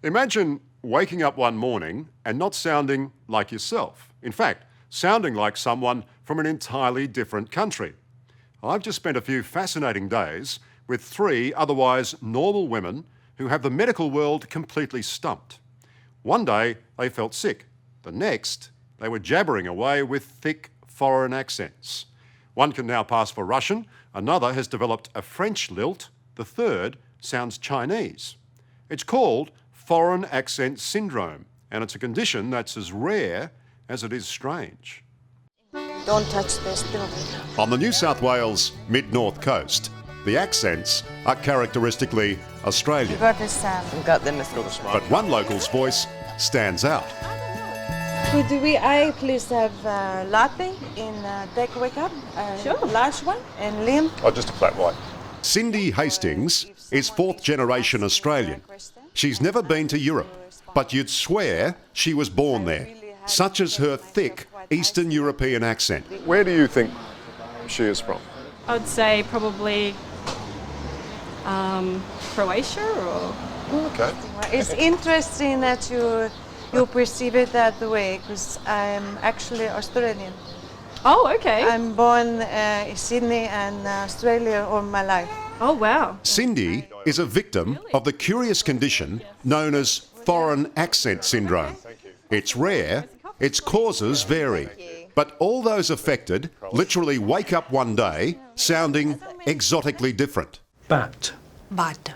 Imagine waking up one morning and not sounding like yourself. In fact, sounding like someone from an entirely different country. I've just spent a few fascinating days with three otherwise normal women who have the medical world completely stumped. One day they felt sick. The next, they were jabbering away with thick foreign accents. One can now pass for Russian, another has developed a French lilt, the third sounds Chinese. It's called foreign accent syndrome, and it's a condition that's as rare as it is strange. Don't touch this, don't. On the New South Wales mid-north coast, the accents are characteristically Australian. But one local's voice stands out. Could I please have latte in takeaway cup? Sure. Large one and limp. Oh, just a flat white. Cindy Hastings is fourth-generation Australian. She's never been to Europe, but you'd swear she was born there. Such is her thick Eastern European accent. Where do you think she is from? I'd say probably Croatia or... Okay. It's interesting that you perceive it that way, because I'm actually Australian. Oh, okay. I'm born in Sydney and Australia all my life. Oh, wow. Cindy is a victim of the curious condition known as foreign accent syndrome. It's rare, its causes vary, but all those affected literally wake up one day sounding exotically different. Bat. Butter.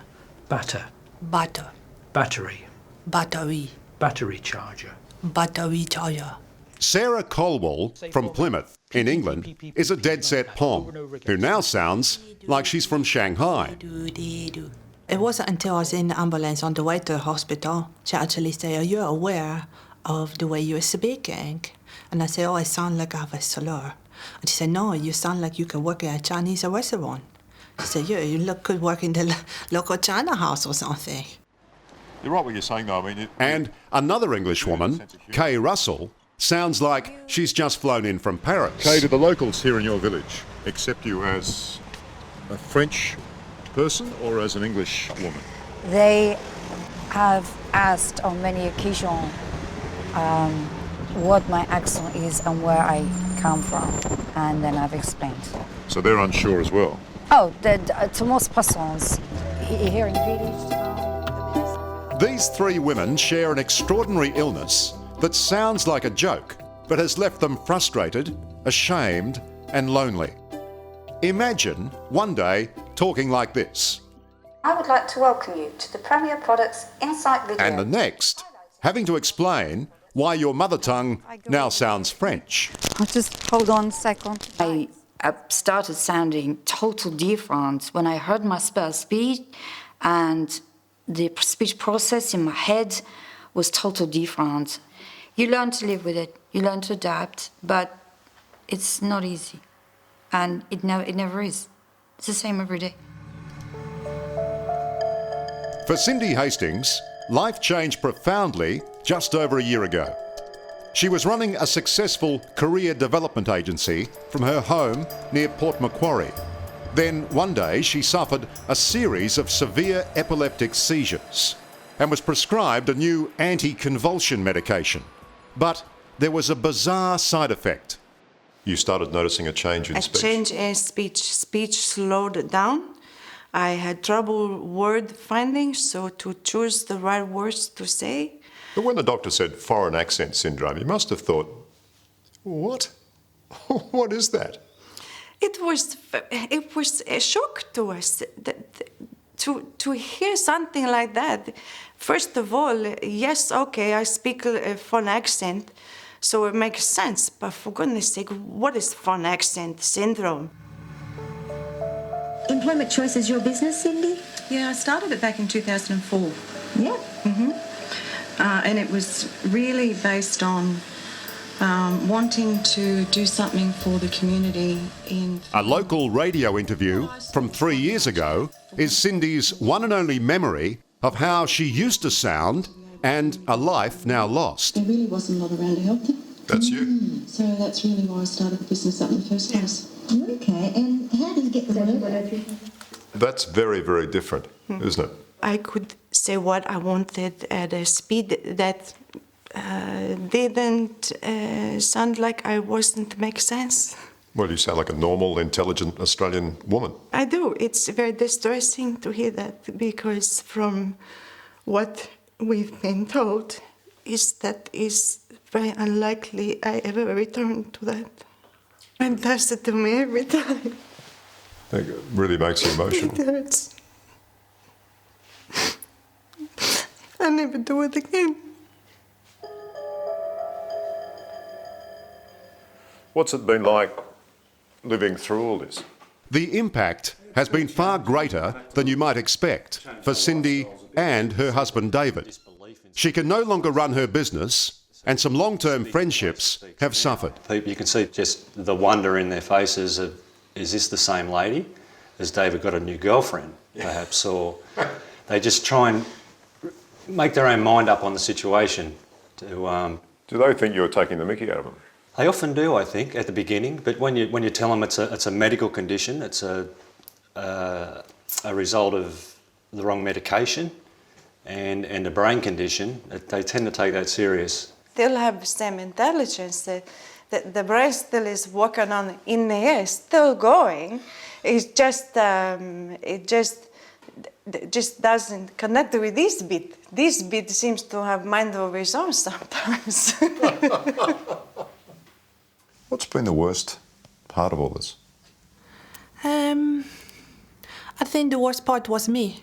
Batter. Butter. Battery. Battery. Battery charger. Battery charger. Sara Colville from Plymouth in England is a dead-set Pom who now sounds like she's from Shanghai. It wasn't until I was in the ambulance on the way to the hospital she actually said, "Are you aware of the way you're speaking?" And I said, "Oh, I sound like I have a slur." And she said, "No, you sound like you could work at a Chinese restaurant." She said, "Yeah, you could work in the local China house or something." You're right what you're saying, though. I mean, And another Englishwoman, Kay Russell, sounds like she's just flown in from Paris. Kay, do the locals here in your village accept you as a French person or as an English woman? They have asked on many occasions what my accent is and where I come from, and then I've explained. So they're unsure as well. Oh, to most persons here in the village. These three women share an extraordinary illness that sounds like a joke, but has left them frustrated, ashamed, and lonely. Imagine one day talking like this. I would like to welcome you to the Premier Products Insight video. And the next, having to explain why your mother tongue now sounds French. I'll just hold on a second. I started sounding total different when I heard myself speak, and the speech process in my head was total different. You learn to live with it, you learn to adapt, but it's not easy. And it never is. It's the same every day. For Cindy Hastings, life changed profoundly just over a year ago. She was running a successful career development agency from her home near Port Macquarie. Then one day she suffered a series of severe epileptic seizures and was prescribed a new anti-convulsion medication. But there was a bizarre side effect. You started noticing a change in speech. A change in speech. Speech slowed down. I had trouble word finding, so to choose the right words to say. But when the doctor said foreign accent syndrome, you must have thought, what? What is that? It was a shock to us to hear something like that. First of all, yes, okay, I speak a foreign accent, so it makes sense. But for goodness sake, what is foreign accent syndrome? Employment Choice is your business, Cindy? Yeah, I started it back in 2004. Yeah. And it was really based on wanting to do something for the community in... A local radio interview from 3 years ago is Cindy's one and only memory of how she used to sound and a life now lost. There really wasn't a lot around to help them. That's you. So that's really why I started the business up in the first place. Okay, and how do you get the word out? That's very, very different, isn't it? I could say what I wanted at a speed that didn't sound like I wasn't make sense. Well, you sound like a normal, intelligent Australian woman. I do. It's very distressing to hear that because from what we've been told is very unlikely I ever return to that. And does it to me every time. It really makes you emotional. It hurts. I'll never do it again. What's it been like living through all this? The impact has been far greater than you might expect for Cindy and her husband David. She can no longer run her business, and some long-term friendships have suffered. You can see just the wonder in their faces of, is this the same lady? Has David got a new girlfriend, perhaps? Or they just try and make their own mind up on the situation. Do they think you're taking the mickey out of them? They often do, I think, at the beginning. But when you tell them it's a medical condition, it's a result of the wrong medication and a brain condition, they tend to take that serious. Still have the same intelligence. The brain still is working on in the air, still going. It's just just doesn't connect with this bit. This bit seems to have mind of its own sometimes. What's been the worst part of all this? I think the worst part was me,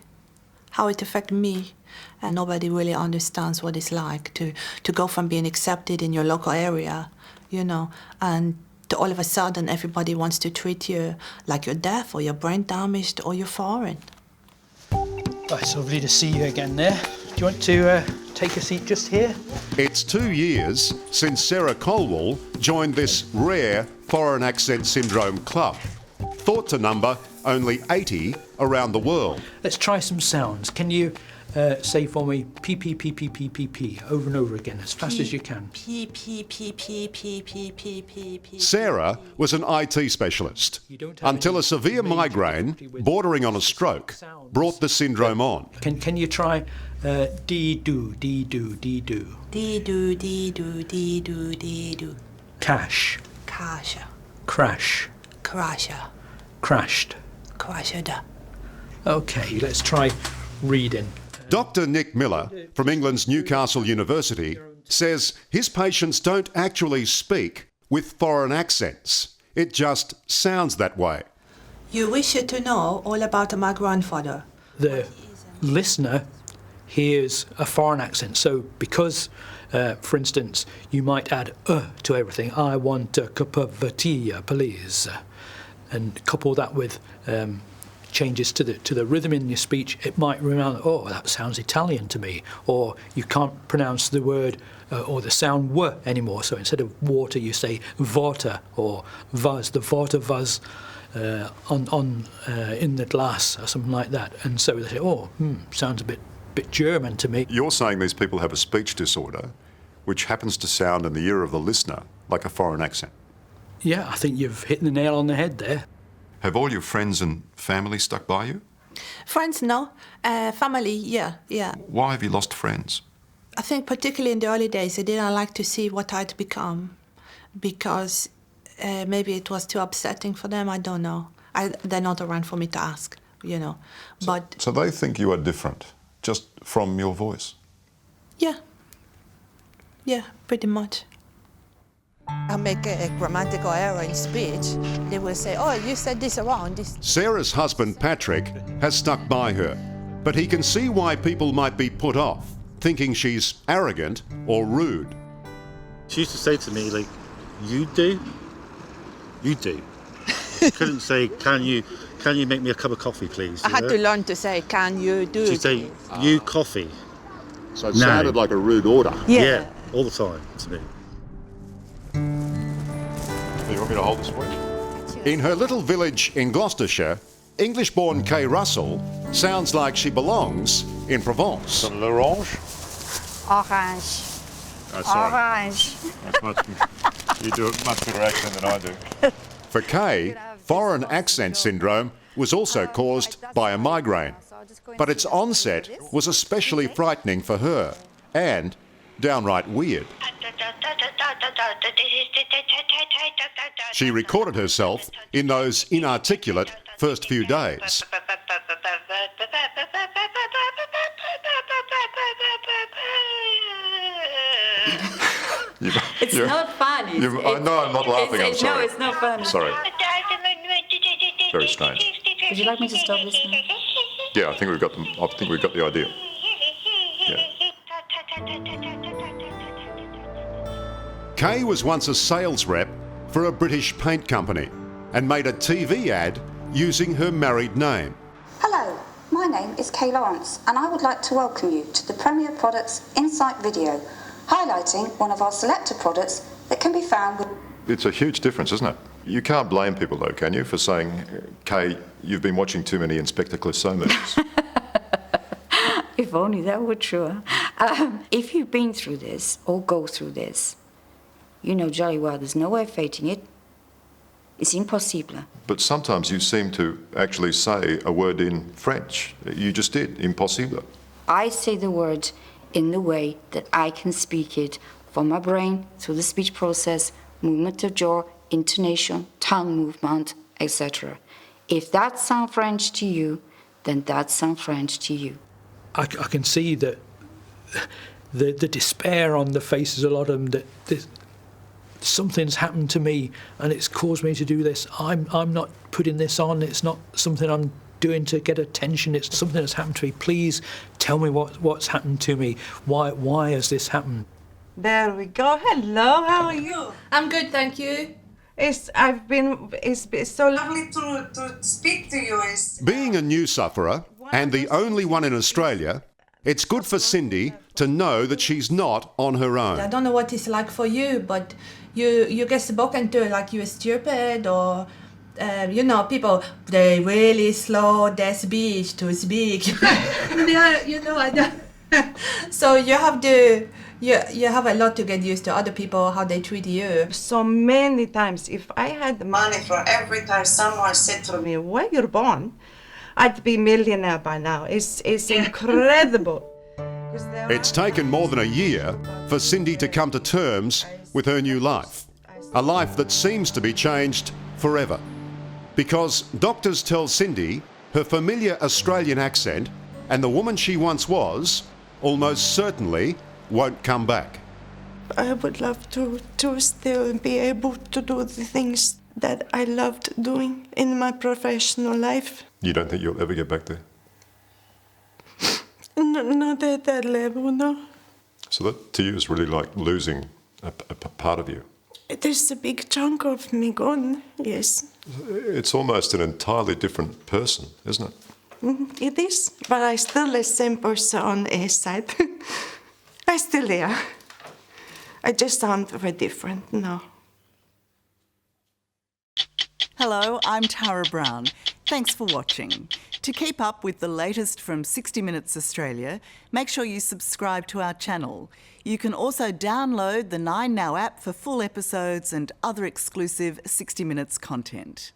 how it affected me. And nobody really understands what it's like to go from being accepted in your local area, you know, and to all of a sudden everybody wants to treat you like you're deaf or you're brain damaged or you're foreign. Oh, it's lovely to see you again there. Do you want to take a seat just here? It's 2 years since Sara Colville joined this rare foreign accent syndrome club, thought to number only 80 around the world. Let's try some sounds. Can you say for me P, P, P, P, P, P, P, over and over again, as fast as you can. P, P, P, P, P, P, P, P, P. Sarah was an IT specialist until a severe migraine, bordering on a stroke, brought the syndrome on. Can you try dee-doo, dee-doo, dee-doo? Dee-doo, dee-doo, dee-doo, dee-doo. Cash. Cash. Crash. Crasher. Crashed. Crasher. Okay, let's try reading. Dr. Nick Miller from England's Newcastle University says his patients don't actually speak with foreign accents. It just sounds that way. You wish to know all about my grandfather. The listener hears a foreign accent. So because, for instance, you might add to everything. I want a cup of tea, please. And couple that with changes to the rhythm in your speech, it might remember, oh, that sounds Italian to me, or you can't pronounce the word or the sound w anymore. So instead of water, you say water or was, the water was in the glass or something like that. And so they say, oh, sounds a bit German to me. You're saying these people have a speech disorder which happens to sound in the ear of the listener like a foreign accent. Yeah, I think you've hit the nail on the head there. Have all your friends and family stuck by you? Friends, no. Family, yeah. Why have you lost friends? I think particularly in the early days, I didn't like to see what I'd become because maybe it was too upsetting for them, I don't know. They're not around for me to ask, you know. So they think you are different, just from your voice? Yeah, pretty much. I make a grammatical error in speech, they will say, oh, you said this wrong. Sarah's husband, Patrick, has stuck by her, but he can see why people might be put off, thinking she's arrogant or rude. She used to say to me, like, you do? You do. She couldn't say, can you make me a cup of coffee, please? I had to learn to say, can you do? She'd say, you coffee. So it sounded like a rude order. Yeah, all the time to me. You want me to hold this for you? In her little village in Gloucestershire, English-born Kay Russell sounds like she belongs in Provence. Some l'orange? Orange. Oh, sorry. Orange. That's much, you do a much better accent than I do. For Kay, foreign accent syndrome was also caused by a migraine. But its onset was especially frightening for her and downright weird. She recorded herself in those inarticulate first few days. It's not funny. I know I'm not laughing, I'm sorry. No, it's not funny. Sorry. Very strange. Would you like me to stop this now? Yeah, I think we've got the idea. Yeah. Kay was once a sales rep for a British paint company and made a TV ad using her married name. Hello, my name is Kay Lawrence and I would like to welcome you to the Premier Products Insight video, highlighting one of our selected products that can be found with... It's a huge difference, isn't it? You can't blame people though, can you, for saying, Kay, you've been watching too many Inspector Clouseau movies. If only that were true. If you've been through this or go through this, you know jolly well there's no way of fighting it. It's impossible. But sometimes you seem to actually say a word in French. You just did, impossible. I say the word in the way that I can speak it from my brain through the speech process, movement of jaw, intonation, tongue movement, etc. If that sounds French to you, then that sounds French to you. I can see that the despair on the faces of a lot of them, that something's happened to me and it's caused me to do this. I'm not putting this on. It's not something I'm doing to get attention. It's something that's happened to me. Please tell me what's happened to me. Why has this happened? There we go. Hello, how are you? I'm good, thank you. It's been so lovely to speak to you. Being a new sufferer and the only one in Australia, it's good for Cindy to know that she's not on her own. I don't know what it's like for you, but you get spoken to like you're stupid or, people, they really slow their speech to speak. I don't. So you have to, you have a lot to get used to other people, how they treat you. So many times, if I had money for every time someone said to me, where you're born, I'd be millionaire by now. It's incredible. It's taken more than a year for Cindy to come to terms with her new life, a life that seems to be changed forever. Because doctors tell Cindy her familiar Australian accent and the woman she once was almost certainly won't come back. I would love to still be able to do the things that I loved doing in my professional life. You don't think you'll ever get back there? No, not at that level, no. So that to you is really like losing a part of you? There's a big chunk of me gone, yes. It's almost an entirely different person, isn't it? It is, but I'm still the same person on the side. I still there. I just sound very different now. Hello, I'm Tara Brown. Thanks for watching. To keep up with the latest from 60 Minutes Australia, make sure you subscribe to our channel. You can also download the 9Now app for full episodes and other exclusive 60 Minutes content.